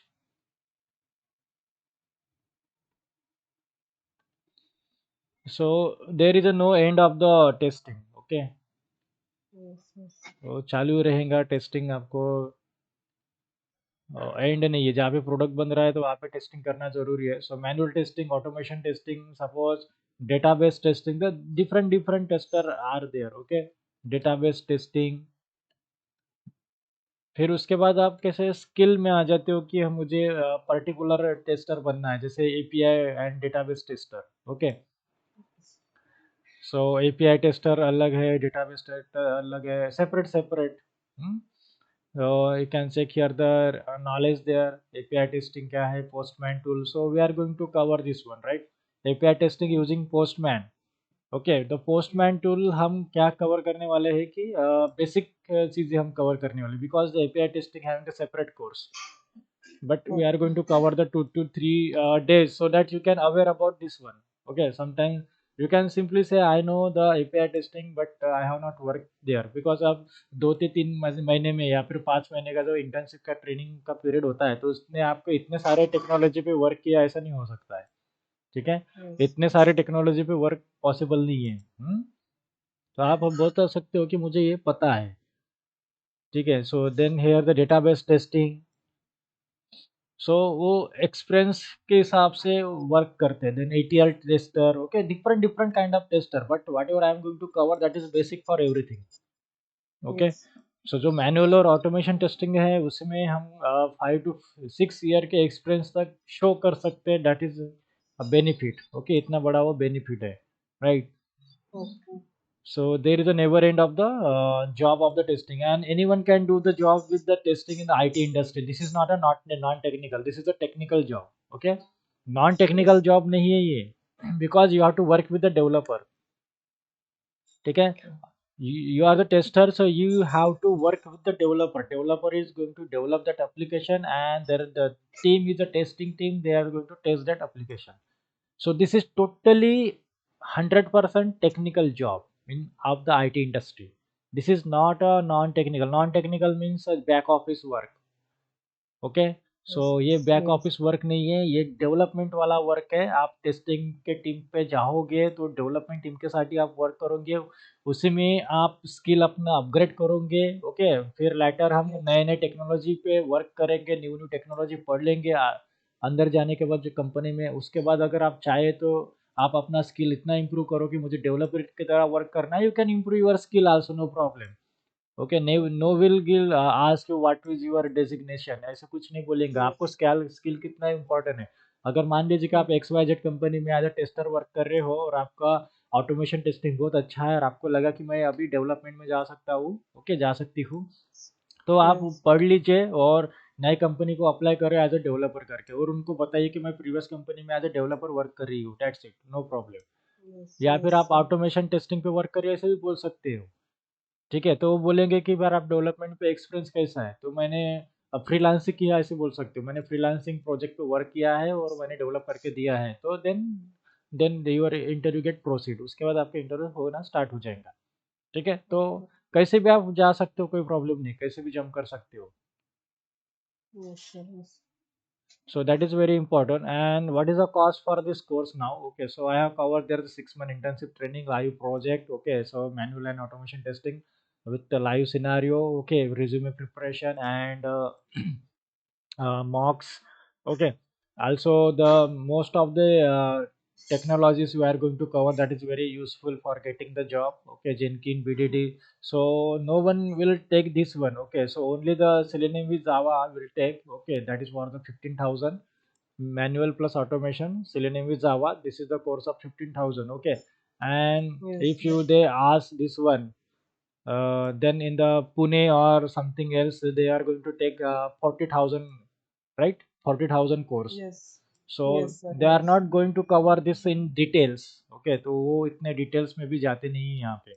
Speaker 2: So there is a no end of the testing. Okay,
Speaker 1: Yes. Yes.
Speaker 2: तो चालू रहेगा टेस्टिंग, आपको एंड नहीं है। जहाँ पे प्रोडक्ट बन रहा है तो वहाँ पे टेस्टिंग करना जरूरी है। So manual testing, automation testing, suppose database testing, the different different tester are there. Okay, database testing. फिर उसके बाद आप कैसे स्किल में आ जाते हो कि हम मुझे पर्टिकुलर टेस्टर बनना है, जैसे API and database tester. Okay, so API tester अलग है, डेटाबेस टेस्टर अलग है, separate separate. You can check here the knowledge there. API testing क्या है, Postman tool, so we are going to cover this one, right. API testing using Postman. Okay, the Postman tool हम क्या cover करने वाले हैं कि basic चीज़ें हम कवर करने वाले, because the API testing having a separate course, but we are going
Speaker 1: Okay.
Speaker 2: to cover the 2 to 3 days so that you can aware about this one। okay, sometimes you can simply say I know the API testing but I have not worked there, because अब 2 से 3 महीने में या फिर 5 महीने का जो internship का ट्रेनिंग का पीरियड होता है तो उसने आपको इतने सारे टेक्नोलॉजी पे वर्क किया ऐसा नहीं हो सकता है, ठीक है।
Speaker 1: Yes.
Speaker 2: इतने सारे टेक्नोलॉजी पे वर्क पॉसिबल नहीं है। तो आप बोल सकते हो कि मुझे ये पता है, ठीक है। So then here the database testing, so वो एक्सपीरियंस के हिसाब से वर्क करते हैं. Then ETL tester, okay, different different kind of tester, but what ever I am going to cover that is basic for everything. Okay.
Speaker 1: Yes.
Speaker 2: So जो manual और automation testing है उसमें हम 5 to 6 ईयर के experience तक show कर सकते हैं. That is a benefit. Okay, इतना बड़ा वो बेनिफिट है, right.
Speaker 1: Okay.
Speaker 2: So there is a never end of the job of the testing, and anyone can do the job with the testing in the IT industry. This is not a not a non-technical. This is a technical job. Okay, non-technical
Speaker 1: Yes.
Speaker 2: job नहीं है ये, because you have to work with the developer. ठीक है.
Speaker 1: Okay.
Speaker 2: You are the tester, so you have to work with the developer. Developer is going to develop that application, and there the team is a testing team. They are going to test that application. So this is totally 100% technical job in of the IT industry. This is not a non-technical. Non-technical means a back office work. Okay. So
Speaker 1: Yes.
Speaker 2: ये back
Speaker 1: Yes.
Speaker 2: Office work नहीं है, ये development वाला work है. आप testing के team पे जाओगे तो डेवलपमेंट टीम के साथ ही आप वर्क करोगे, उसी में आप स्किल अपना अपग्रेड करोगे. ओके, फिर लेटर हम
Speaker 1: Yes.
Speaker 2: नए नए टेक्नोलॉजी पे वर्क करेंगे, न्यू न्यू टेक्नोलॉजी पढ़ लेंगे अंदर जाने के बाद जो कंपनी में. उसके बाद अगर आप चाहे तो आप अपना स्किल इतना इम्प्रूव करो कि मुझे डेवलपर की तरह वर्क करना है. You can improve your skill also, no problem. Okay, no will gill ask you what is your designation, ऐसा कुछ नहीं बोलेंगे. आपको
Speaker 1: Yes.
Speaker 2: स्किल स्किल कितना इम्पोर्टेंट है. अगर मान लीजिए कि आप XYZ कंपनी में एज अ टेस्टर वर्क कर रहे हो और आपका ऑटोमेशन टेस्टिंग बहुत अच्छा है और आपको लगा कि मैं अभी डेवलपमेंट में जा सकता हूँ, ओके, जा सकती हूँ, तो आप
Speaker 1: Yes.
Speaker 2: पढ़ लीजिए और नई कंपनी को अप्लाई करें एज अ डेवलपर करके, और उनको बताइए कि मैं प्रीवियस कंपनी में एज अ डेवलपर वर्क कर रही हूँ. That's it, no problem.
Speaker 1: Yes.
Speaker 2: या फिर आप
Speaker 1: Yes.
Speaker 2: ऑटोमेशन टेस्टिंग पे वर्क करिए, ऐसे भी बोल सकते हो. ठीक है, तो वो बोलेंगे कि यार आप डेवलपमेंट पे एक्सपीरियंस कैसा है, तो मैंने फ्रीलांसिंग किया, ऐसे बोल सकते हो. मैंने फ्रीलांसिंग प्रोजेक्ट पे वर्क किया है और मैंने डेवलप करके दिया है. तो then your interview get proceed. उसके बाद आपका इंटरव्यू होना स्टार्ट हो जाएगा. ठीक है, तो
Speaker 1: Okay.
Speaker 2: कैसे भी आप जा सकते हो, कोई प्रॉब्लम नहीं, कैसे भी जम कर सकते हो.
Speaker 1: Yes. Yes.
Speaker 2: So that is very important. And what is the cost for this course now? Okay, so I have covered there the 6 month intensive training, live project. Okay, so manual and automation testing with the live scenario. Okay, resume preparation and mocks. Okay, also the most of the technologies we are going to cover, that is very useful for getting the job. Okay, Jenkins, BDD. So no one will take this one. Okay, so only the Selenium with Java will take. Okay, that is for the 15,000. Manual plus automation, Selenium with Java, this is the course of 15,000. Okay, and
Speaker 1: Yes.
Speaker 2: if you they ask this one, then in the Pune or something else they are going to take 40,000, right? 40,000 course.
Speaker 1: Yes.
Speaker 2: So
Speaker 1: Yes, sir.
Speaker 2: they are
Speaker 1: Yes.
Speaker 2: not going to cover this in details. Okay, तो वो इतने details में भी जाते नहीं है यहाँ पे.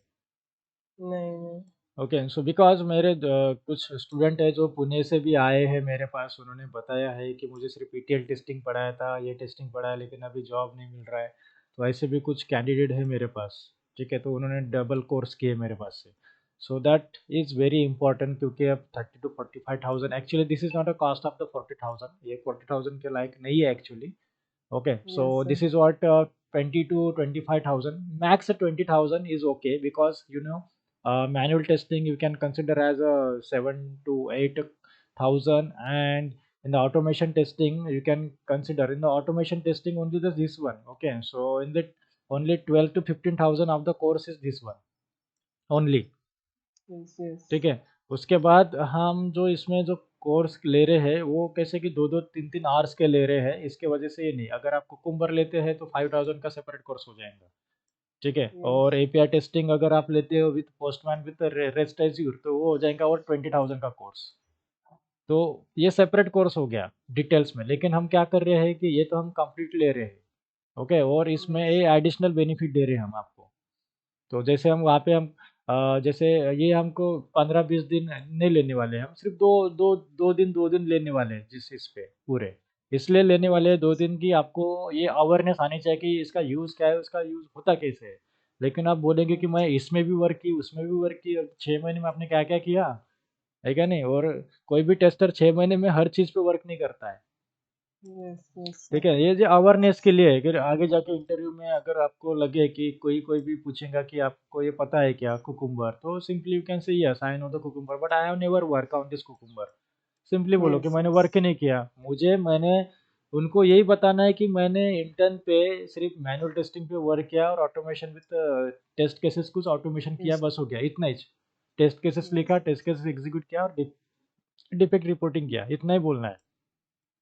Speaker 1: नहीं नहीं.
Speaker 2: ओके, सो बिकॉज मेरे कुछ स्टूडेंट है जो पुणे से भी आए हैं मेरे पास, उन्होंने बताया है कि मुझे सिर्फ ETL टेस्टिंग पढ़ाया था, ये टेस्टिंग पढ़ाया, लेकिन अभी जॉब नहीं मिल रहा है. तो ऐसे भी कुछ कैंडिडेट है मेरे पास. ठीक है, तो उन्होंने डबल कोर्स किए मेरे पास से. सो दैट इज़ वेरी इंपॉर्टेंट, क्योंकि अब 30 to 45,000, actually this is not a cost of the 40,000, ये 40,000 के लायक नहीं है actually. Okay, so
Speaker 1: Yes, sir.
Speaker 2: this is what 20 to 25,000, max 20,000 is okay, because manual testing you can consider as a 7 to 8,000, and in the automation testing you can consider, in the automation testing only this one. Okay, so in the only 12 to 15,000 of the course is this one only.
Speaker 1: Yes. Yes.
Speaker 2: ठीक है. उसके बाद हम जो इसमें जो course ले रहे हैं वो कैसे कि 2-2 3-3 आवर्स के ले रहे हैं, इसके वजह से ये नहीं. अगर आप कुकुम्बर लेते हैं तो 5,000 का सेपरेट कोर्स हो जाएगा. ठीक है, और
Speaker 1: Yes.
Speaker 2: API टेस्टिंग अगर आप लेते हो with postman with rest Azure, तो वो हो जाएगा और 20,000 का कोर्स. तो ये सेपरेट कोर्स हो गया डिटेल्स में, लेकिन हम क्या कर रहे हैं कि ये तो हम कंप्लीट ले रहे हैं. ओके, और इसमें
Speaker 1: Yes.
Speaker 2: ये एडिशनल बेनिफिट दे रहे हैं हम आपको. तो जैसे हम वहाँ पे हम जैसे ये हमको 15-20 दिन नहीं लेने वाले हैं, हम सिर्फ 2 दिन लेने वाले हैं जिस इस पे पूरे. इसलिए लेने वाले
Speaker 1: Yes.
Speaker 2: हैं 2 दिन की, आपको ये अवेयरनेस आनी चाहिए कि इसका यूज़ क्या है, उसका यूज़ होता कैसे है. लेकिन आप बोलेंगे कि मैं
Speaker 1: Yes.
Speaker 2: इसमें भी वर्क की, उसमें भी वर्क की, 6 महीने में आपने क्या क्या किया है, क्या नहीं. और कोई भी टेस्टर 6 महीने में हर चीज़ पे वर्क नहीं करता है.
Speaker 1: Yes. Yes,
Speaker 2: ठीक
Speaker 1: sir.
Speaker 2: है, ये जो अवेयरनेस के लिए है कि आगे जाके इंटरव्यू में अगर आपको लगे कि कोई कोई भी पूछेगा कि आपको ये पता है क्या कुकुम्बर, तो simply you can say yes I know the cucumber, but I have never work on this cucumber. Simply बोलो कि
Speaker 1: Yes,
Speaker 2: मैंने
Speaker 1: yes.
Speaker 2: वर्क ही नहीं किया। मैंने उनको यही बताना है कि मैंने इंटर्न पे सिर्फ मैनुअल टेस्टिंग पे वर्क किया और ऑटोमेशन विद टेस्ट केसेस कुछ ऑटोमेशन किया,
Speaker 1: Yes,
Speaker 2: बस हो गया, इतना ही। टेस्ट केसेस लिखा,
Speaker 1: yes.
Speaker 2: टेस्ट केसेस एग्जीक्यूट किया और डिफेक्ट रिपोर्टिंग किया, इतना ही बोलना है।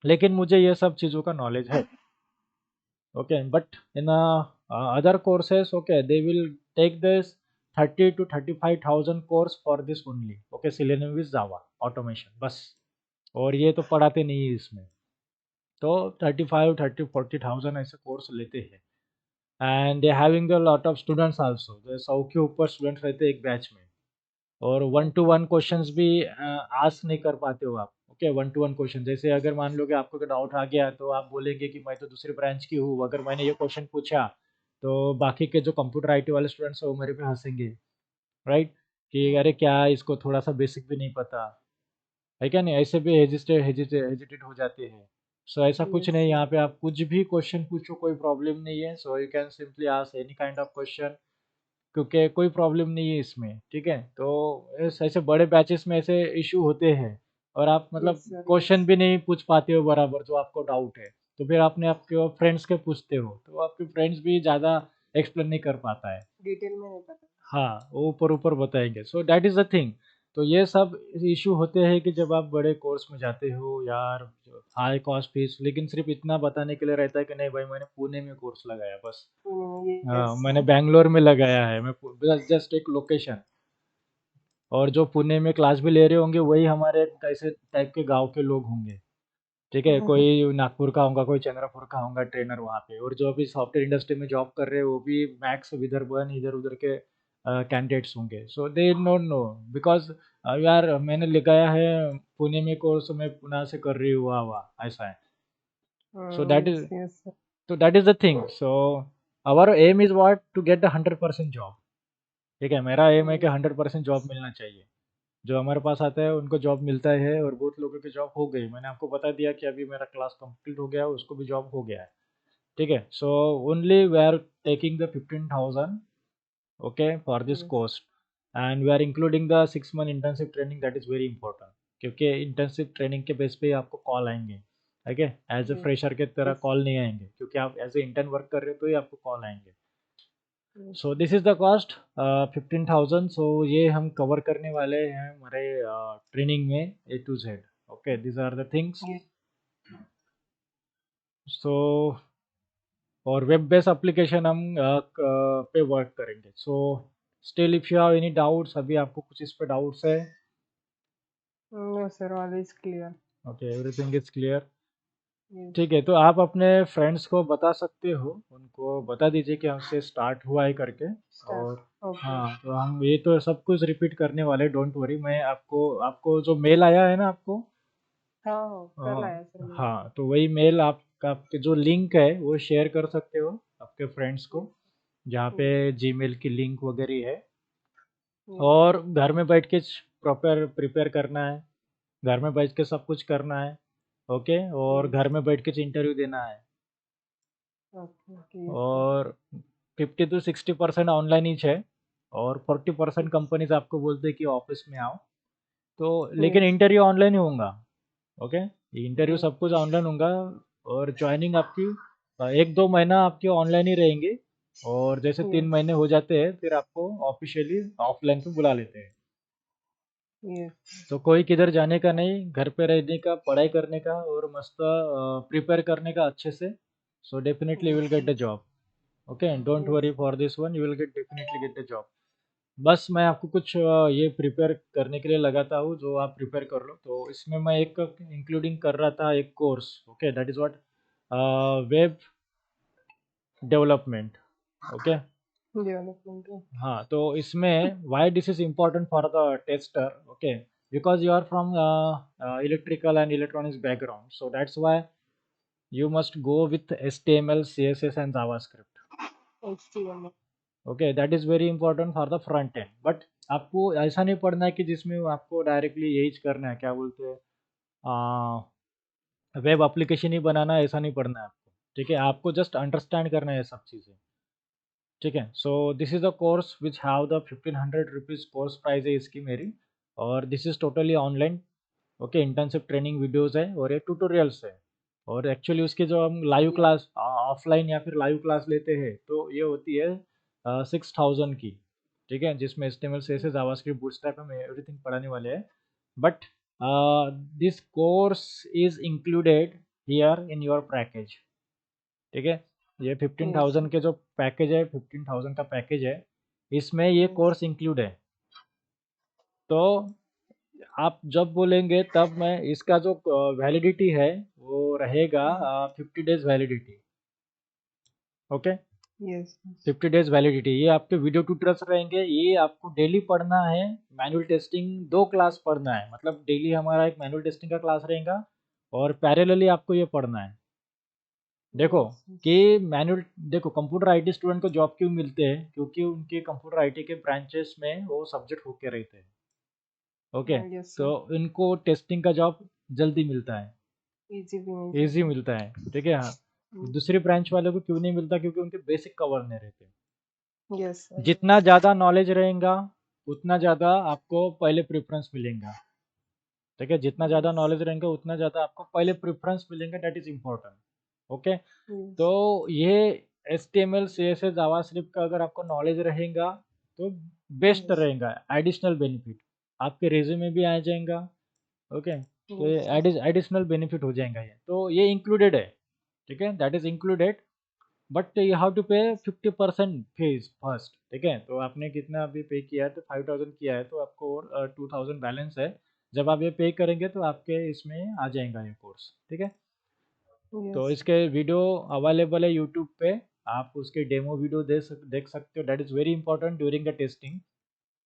Speaker 2: लेकिन मुझे ये सब चीज़ों का नॉलेज है। Okay, but in other courses, okay, they will take this 30 to 35,000 course for this only. Okay, Selenium with Java automation बस। और ये तो पढ़ाते नहीं है इसमें। तो 35, 30, 40,000 ऐसे कोर्स लेते हैं। And they having the lot of students also, 100 के ऊपर स्टूडेंट्स रहते हैं एक बैच में। और one two
Speaker 1: Okay.
Speaker 2: One questions भी आस्क नहीं कर पाते हो आप। Okay, one two one question, जैसे अगर मान लो कि आपको डाउट आ गया तो आप बोलेंगे कि मैं तो दूसरी ब्रांच की हूँ, अगर मैंने ये क्वेश्चन पूछा तो बाकी के जो कंप्यूटर आईटी वाले स्टूडेंट्स हैं वो मेरे पे हंसेंगे, राइट, कि अरे क्या इसको थोड़ा सा बेसिक भी नहीं पता है, क्या नहीं, ऐसे भी हेजिटेट हो जाते हैं। सो ऐसा कुछ
Speaker 1: Yes,
Speaker 2: नहीं,
Speaker 1: yes.
Speaker 2: यहाँ पे आप कुछ भी क्वेश्चन पूछो, कोई प्रॉब्लम नहीं है। So you can simply ask any kind of question, क्योंकि कोई प्रॉब्लम नहीं है इसमें, ठीक है। तो ऐसे बड़े बैचेस में ऐसे इशू होते हैं और आप मतलब
Speaker 1: Yes, sir.
Speaker 2: Question
Speaker 1: Yes.
Speaker 2: भी नहीं पूछ पाते हो बराबर जो आपको डाउट है, तो फिर आपने आपके फ्रेंड्स के पूछते हो तो आपके फ्रेंड्स भी ज़्यादा एक्सप्लेन नहीं कर पाता है।
Speaker 1: डिटेल में नहीं पता।
Speaker 2: हाँ, वो ऊपर ऊपर बताएंगे। सो दैट इज़ द थिंग। तो ये सब इशू होते हैं कि जब आप बड़े कोर्स में जाते हो यार, हाई कॉस्ट फीस, लेकिन सिर्फ इतना बताने के लिए रहता है कि नहीं भाई मैंने पुणे में कोर्स लगाया बस।
Speaker 1: Yes.
Speaker 2: मैंने बैंगलोर में लगाया है, मैं जस्ट एक लोकेशन। और जो पुणे में क्लास भी ले रहे होंगे वही हमारे ऐसे टाइप के गांव के लोग होंगे, ठीक है। कोई नागपुर का होगा, कोई चंद्रपुर का होगा ट्रेनर वहाँ पे, और जो अभी सॉफ्टवेयर इंडस्ट्री में जॉब कर रहे हैं वो भी मैक्स विदर्भन इधर उधर के कैंडिडेट्स होंगे। सो दे डोंट नो, बिकॉज यार मैंने लगाया है पुणे में कोर्स, मैं पुणे से कर रही हूँ, वाह वाह, ऐसा है। So that
Speaker 1: Yes,
Speaker 2: is
Speaker 1: yes, sir.
Speaker 2: तो that is the thing. So our aim is what to get the 100% job, ठीक है। मेरा एम है कि
Speaker 1: Yes.
Speaker 2: 100% जॉब मिलना चाहिए। जो हमारे पास आता है उनको जॉब मिलता है, और बहुत लोगों की जॉब हो गई। मैंने आपको बता दिया कि अभी मेरा क्लास कंप्लीट हो गया, उसको भी जॉब हो गया है, ठीक है। So only we are taking the 15,000, okay, for this
Speaker 1: Yes.
Speaker 2: Course, and we are including the 6 month internship training, that is very important. क्योंकि इंटर्नशिप ट्रेनिंग के बेस पे ही आपको कॉल आएंगे, ठीक है। As a
Speaker 1: Yes.
Speaker 2: फ्रेशर के तरह
Speaker 1: Yes.
Speaker 2: कॉल नहीं आएंगे, क्योंकि आप एज ए इंटर्न वर्क कर रहे हो तो ही आपको कॉल आएंगे।
Speaker 1: Yes.
Speaker 2: So this is the cost 15,000। सो ये हम कवर करने वाले हैं हमारे ट्रेनिंग में A to Z। Okay, these are the things.
Speaker 1: Yes.
Speaker 2: So और वेब बेस्ड एप्लीकेशन हम पे वर्क करेंगे। So still if you have any doubts, अभी आपको कुछ इस पे डाउट्स है?
Speaker 1: No, sir. All is clear.
Speaker 2: Okay, everything is clear.
Speaker 1: Yes.
Speaker 2: ठीक है, तो आप अपने फ्रेंड्स को बता सकते हो, उनको बता दीजिए कि हमसे स्टार्ट हुआ है करके।
Speaker 1: Start.
Speaker 2: और
Speaker 1: Okay.
Speaker 2: हाँ, तो हम ये तो सब कुछ रिपीट करने वाले, डोंट वरी। मैं आपको आपको जो मेल आया है ना आपको,
Speaker 1: हाँ, कल
Speaker 2: हाँ,
Speaker 1: आया सर मेरे को।
Speaker 2: हाँ, तो वही मेल आपके जो लिंक है वो शेयर कर सकते हो आपके फ्रेंड्स को, जहाँ पे
Speaker 1: Yes.
Speaker 2: जीमेल की लिंक वगैरह है।
Speaker 1: Yes.
Speaker 2: और घर में बैठ के प्रॉपर प्रिपेयर करना है, घर में बैठ के सब कुछ करना है, ओके। और घर
Speaker 1: Yes.
Speaker 2: में बैठ के इंटरव्यू देना है।
Speaker 1: Okay. Okay. Yes, sir.
Speaker 2: और 50 to 60% ऑनलाइन ही है, और 40%
Speaker 1: Yes.
Speaker 2: कंपनीज आपको बोलते हैं कि ऑफिस में आओ। तो लेकिन
Speaker 1: Yes.
Speaker 2: इंटरव्यू ऑनलाइन ही होगा, ओके। Interview
Speaker 1: Yes.
Speaker 2: सब कुछ ऑनलाइन होगा। और ज्वाइनिंग आपकी 1-2 महीना आपके ऑनलाइन ही रहेंगे, और जैसे तीन
Speaker 1: Yes.
Speaker 2: महीने हो जाते हैं फिर आपको ऑफिशियली ऑफलाइन पे बुला लेते हैं।
Speaker 1: Yes.
Speaker 2: तो कोई किधर जाने का नहीं, घर पे रहने का, पढ़ाई करने का, और मस्त प्रिपेयर करने का अच्छे से। So definitely you will
Speaker 1: Yes.
Speaker 2: Get the
Speaker 1: Yes.
Speaker 2: Job, okay, don't
Speaker 1: Yes.
Speaker 2: Worry for this one, you will get definitely get the job. बस मैं आपको कुछ ये प्रिपेयर करने के लिए लगाता हूँ, जो आप प्रिपेयर कर लो। तो इसमें मैं एक इंक्लूडिंग कर रहा था एक course, okay, that is what, web development, okay.
Speaker 1: Development.
Speaker 2: हाँ, तो इसमें why this is important for the tester, okay, because you are from electrical and electronics background, so that's why you must go with HTML, CSS and JavaScript.
Speaker 1: HTML.
Speaker 2: Okay, that is very important for the front end. But आपको ऐसा नहीं पढ़ना है कि जिसमें आपको directly यही करना है, क्या बोलते हैं, वेब एप्लीकेशन ही बनाना है, ऐसा नहीं पढ़ना है आपको, ठीक है। आपको जस्ट अंडरस्टैंड करना है ये सब चीज़ें, ठीक है। So this is the course which have the 1500 rupees course price है इसकी मेरी, और this is totally online, okay, internship training videos है और ये ट्यूटोरियल्स है। और एक्चुअली उसके जो हम लाइव क्लास ऑफलाइन या फिर लाइव क्लास लेते हैं तो ये होती है 6000 की, ठीक है, जिसमें HTML CSS जावास्क्रिप्ट बूटस्ट्रैप हम एवरीथिंग पढ़ाने वाले हैं। But this course is included here in your package, ठीक है। ये
Speaker 1: Yes.
Speaker 2: 15,000 के जो पैकेज है, 15,000 का पैकेज है, इसमें ये
Speaker 1: Yes.
Speaker 2: कोर्स इंक्लूड है। तो आप जब बोलेंगे तब मैं इसका जो वैलिडिटी है वो रहेगा 50 days validity. Okay,
Speaker 1: Yes.
Speaker 2: 50 days validity, ये आपके वीडियो ट्यूटोरियल्स रहेंगे, ये आपको डेली पढ़ना है। मैनुअल टेस्टिंग 2 क्लास पढ़ना है, मतलब डेली हमारा एक मैनुअल टेस्टिंग का क्लास रहेगा और पैरेलली आपको ये पढ़ना है। देखो
Speaker 1: Yes.
Speaker 2: कि मैनुअल, देखो कंप्यूटर आईटी स्टूडेंट को जॉब क्यों मिलते हैं, क्योंकि उनके कंप्यूटर आईटी के ब्रांचेस में वो सब्जेक्ट होके रहते हैं। ओके,
Speaker 1: Yes,
Speaker 2: तो
Speaker 1: sir.
Speaker 2: इनको टेस्टिंग का जॉब जल्दी मिलता है,
Speaker 1: Easy भी मिल
Speaker 2: इजी
Speaker 1: जाता है.
Speaker 2: मिलता है, ठीक है। हाँ,
Speaker 1: Mm.
Speaker 2: दूसरी ब्रांच वालों को क्यों नहीं मिलता, क्योंकि उनके बेसिक कवर नहीं रहते।
Speaker 1: Yes, sir.
Speaker 2: जितना ज़्यादा नॉलेज रहेगा उतना ज़्यादा आपको पहले प्रेफरेंस मिलेगा, ठीक है, जितना ज़्यादा
Speaker 1: Yes.
Speaker 2: नॉलेज रहेगा उतना ज़्यादा आपको पहले प्रेफरेंस मिलेगा, that is important. Okay,
Speaker 1: Yes.
Speaker 2: तो ये HTML CSS जावास्क्रिप्ट का अगर आपको नॉलेज रहेगा तो बेस्ट
Speaker 1: Yes.
Speaker 2: रहेगा, एडिशनल बेनिफिट आपके रिज्यूमे भी आ जाएगा। ओके, तो ये
Speaker 1: Yes, sir.
Speaker 2: एडिशनल बेनिफिट हो जाएगा, ये तो ये इंक्लूडेड है, ठीक है, that is included. But you have to pay 50% fees first, ठीक है। तो आपने कितना अभी पे किया है, तो 5000 किया है, तो आपको और 2000 बैलेंस है। जब आप ये पे करेंगे तो आपके इसमें आ जाएगा ये कोर्स, ठीक है। तो
Speaker 1: Yes.
Speaker 2: इसके वीडियो अवेलेबल है यूट्यूब पे, आप उसके डेमो वीडियो देख सकते हो, that is very important during the testing.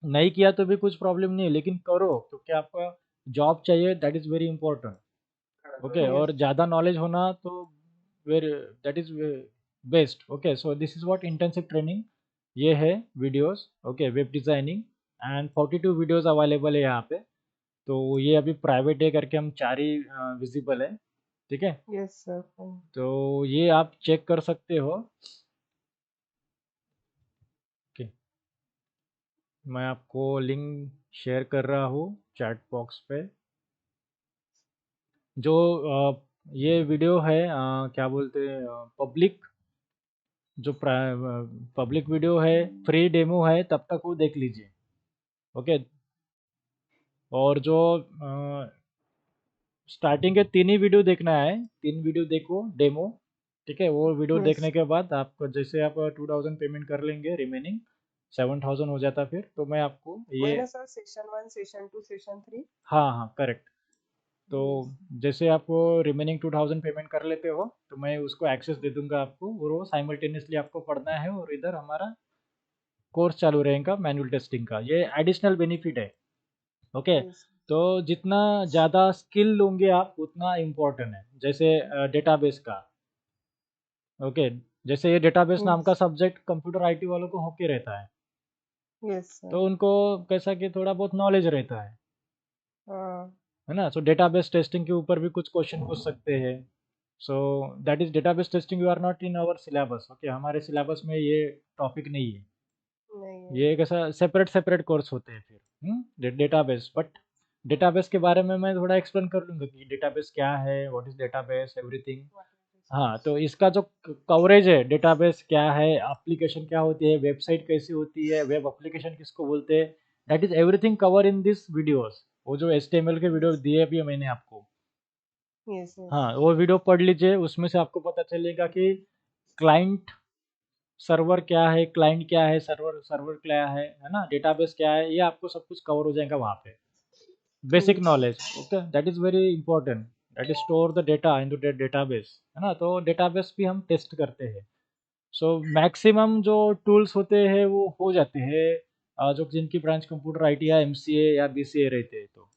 Speaker 2: नहीं किया तो भी कुछ प्रॉब्लम नहीं है, लेकिन करो क्योंकि आपका जॉब चाहिए, that is very important. Okay,
Speaker 1: Yes.
Speaker 2: और ज़्यादा नॉलेज होना तो very, that is best. Okay, so this is what internship training, ये है videos. Okay, web designing and 42 videos available है यहाँ पे। तो ये अभी प्राइवेट है करके हम 4 ही विजिबल है, ठीक है।
Speaker 1: Yes, sir. Fine.
Speaker 2: तो ये आप चेक कर सकते हो। ओके, मैं आपको लिंक शेयर कर रहा हूँ चैट बॉक्स पे। जो ये वीडियो है क्या बोलते हैं, पब्लिक, जो पब्लिक वीडियो है, फ्री डेमो है, तब तक वो देख लीजिए। ओके, और जो स्टार्टिंग के 3 ही वीडियो देखना है, 3 वीडियो देखो डेमो, ठीक है। वो वीडियो
Speaker 1: Yes.
Speaker 2: देखने के बाद आपको जैसे आप 2000 पेमेंट कर लेंगे, रिमेनिंग 7000 हो जाता, फिर तो मैं आपको
Speaker 1: वही
Speaker 2: ये,
Speaker 1: ना सर, सेशन 1, सेशन 2, सेशन 3.
Speaker 2: हाँ हाँ करेक्ट। तो
Speaker 1: Yes.
Speaker 2: जैसे आप रिमेनिंग 2000 पेमेंट कर लेते हो तो मैं उसको एक्सेस दे दूंगा आपको, और वो साइमल्टेनियसली आपको पढ़ना है और इधर हमारा कोर्स चालू रहेगा मैनुअल टेस्टिंग का, ये एडिशनल बेनिफिट है। Okay,
Speaker 1: Yes.
Speaker 2: तो जितना ज़्यादा स्किल लोगे आप उतना इम्पोर्टेंट है, जैसे डेटाबेस का। ओके, जैसे ये डेटाबेस नाम का
Speaker 1: Yes.
Speaker 2: सब्जेक्ट कंप्यूटर आईटी वालों को होके रहता है,
Speaker 1: Yes,
Speaker 2: तो
Speaker 1: sir.
Speaker 2: उनको कैसा कि थोड़ा बहुत नॉलेज रहता
Speaker 1: हाँ.
Speaker 2: है ना। सो डेटाबेस टेस्टिंग के ऊपर भी कुछ क्वेश्चन पूछ सकते हैं। So that is database testing, you are not in our syllabus. Okay, हमारे सिलेबस में ये टॉपिक नहीं है,
Speaker 1: नहीं है.
Speaker 2: ये एक ऐसा सेपरेट सेपरेट कोर्स होते हैं फिर डेटाबेस। बट डेटाबेस के बारे में मैं थोड़ा एक्सप्लेन कर लूँगा कि डेटाबेस क्या है, what is database, everything.
Speaker 1: What is
Speaker 2: हाँ,
Speaker 1: this?
Speaker 2: तो इसका जो कवरेज है, डेटाबेस क्या है, एप्लीकेशन क्या होती है, वेबसाइट कैसी होती है, वेब एप्लीकेशन किसको बोलते हैं, that is everything cover in this videos. वो जो HTML के वीडियो
Speaker 1: Yes.
Speaker 2: दिए भी है मैंने आपको,
Speaker 1: Yes, yes.
Speaker 2: हाँ वो वीडियो पढ़ लीजिए, उसमें से आपको पता चलेगा कि क्लाइंट सर्वर क्या है, क्लाइंट क्या है, सर्वर सर्वर क्या है ना, डेटाबेस क्या है, ये आपको सब कुछ कवर हो जाएगा वहाँ पे। Basic
Speaker 1: Yes.
Speaker 2: Knowledge, okay, that is very important, that is store the data into database, है ना। तो डेटाबेस भी हम टेस्ट करते हैं। सो मैक्सिमम जो टूल्स होते हैं वो हो जाते हैं जो जिनकी ब्रांच कंप्यूटर आईटी या MCA या BCA रहते हैं, तो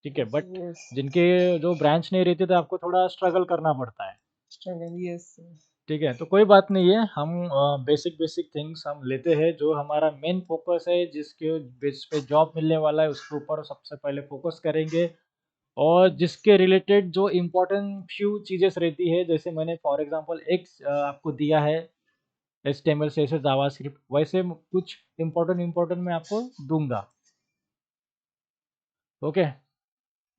Speaker 2: ठीक है। But
Speaker 1: Yes.
Speaker 2: जिनके जो ब्रांच नहीं रहती तो आपको थोड़ा स्ट्रगल करना पड़ता है,
Speaker 1: Struggle. Yes. Yes.
Speaker 2: ठीक है। तो कोई बात नहीं है, हम बेसिक बेसिक थिंग्स हम लेते हैं, जो हमारा मेन फोकस है, जिसके बेस पे जॉब मिलने वाला है उसके ऊपर सबसे पहले फोकस करेंगे। और जिसके रिलेटेड जो इम्पोर्टेंट फ्यू चीज़ें रहती है, जैसे मैंने फॉर एग्जांपल एक आपको दिया है HTML CSS जावास्क्रिप्ट, वैसे कुछ इम्पोर्टेंट इम्पोर्टेंट मैं आपको दूंगा। ओके,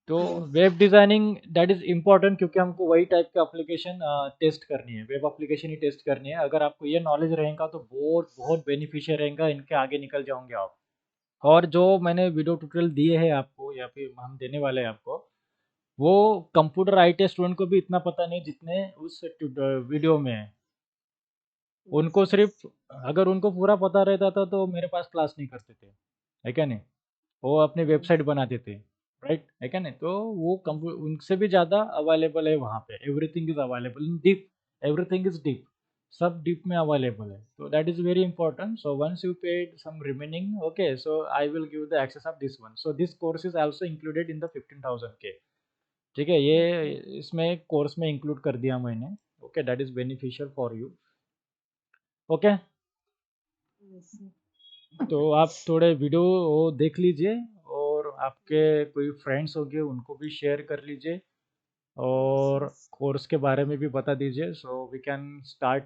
Speaker 2: तो
Speaker 1: Yes.
Speaker 2: Web designing that is important, क्योंकि हमको वही टाइप की एप्लीकेशन टेस्ट करनी है, वेब एप्लीकेशन ही टेस्ट करनी है। अगर आपको ये नॉलेज रहेगा तो बहुत बहुत बेनिफिशियल रहेगा, इनके आगे निकल जाओगे आप। और जो मैंने वीडियो ट्यूटोरियल दिए हैं आपको, या फिर हम देने वाले हैं आपको, वो कंप्यूटर आईटी स्टूडेंट को भी इतना पता नहीं जितने उस वीडियो में है।
Speaker 1: Yes.
Speaker 2: उनको
Speaker 1: Yes.
Speaker 2: सिर्फ, अगर उनको पूरा पता रहता था तो मेरे पास क्लास नहीं करते थे, है क्या नहीं? वो अपनी
Speaker 1: Yes.
Speaker 2: वेबसाइट बनाते थे, राइट, है क्या नहीं? तो वो उनसे भी ज़्यादा अवेलेबल है वहाँ पे, everything is available in deep, everything is deep, सब डीप में अवेलेबल है। तो that is very important. So once you paid some remaining, okay, so I will give the access of this one. So this course is also included in the 15,000 के। ठीक है, ये
Speaker 1: Okay.
Speaker 2: इसमें course में include कर दिया मैंने। Okay, that is beneficial for you. Okay,
Speaker 1: Yes.
Speaker 2: तो आप थोड़े वीडियो वो देख लीजिए, और आपके कोई फ्रेंड्स होंगे उनको भी शेयर कर लीजिए,
Speaker 1: Yes.
Speaker 2: और
Speaker 1: Yes.
Speaker 2: कोर्स के बारे में भी बता दीजिए, सो वी कैन स्टार्ट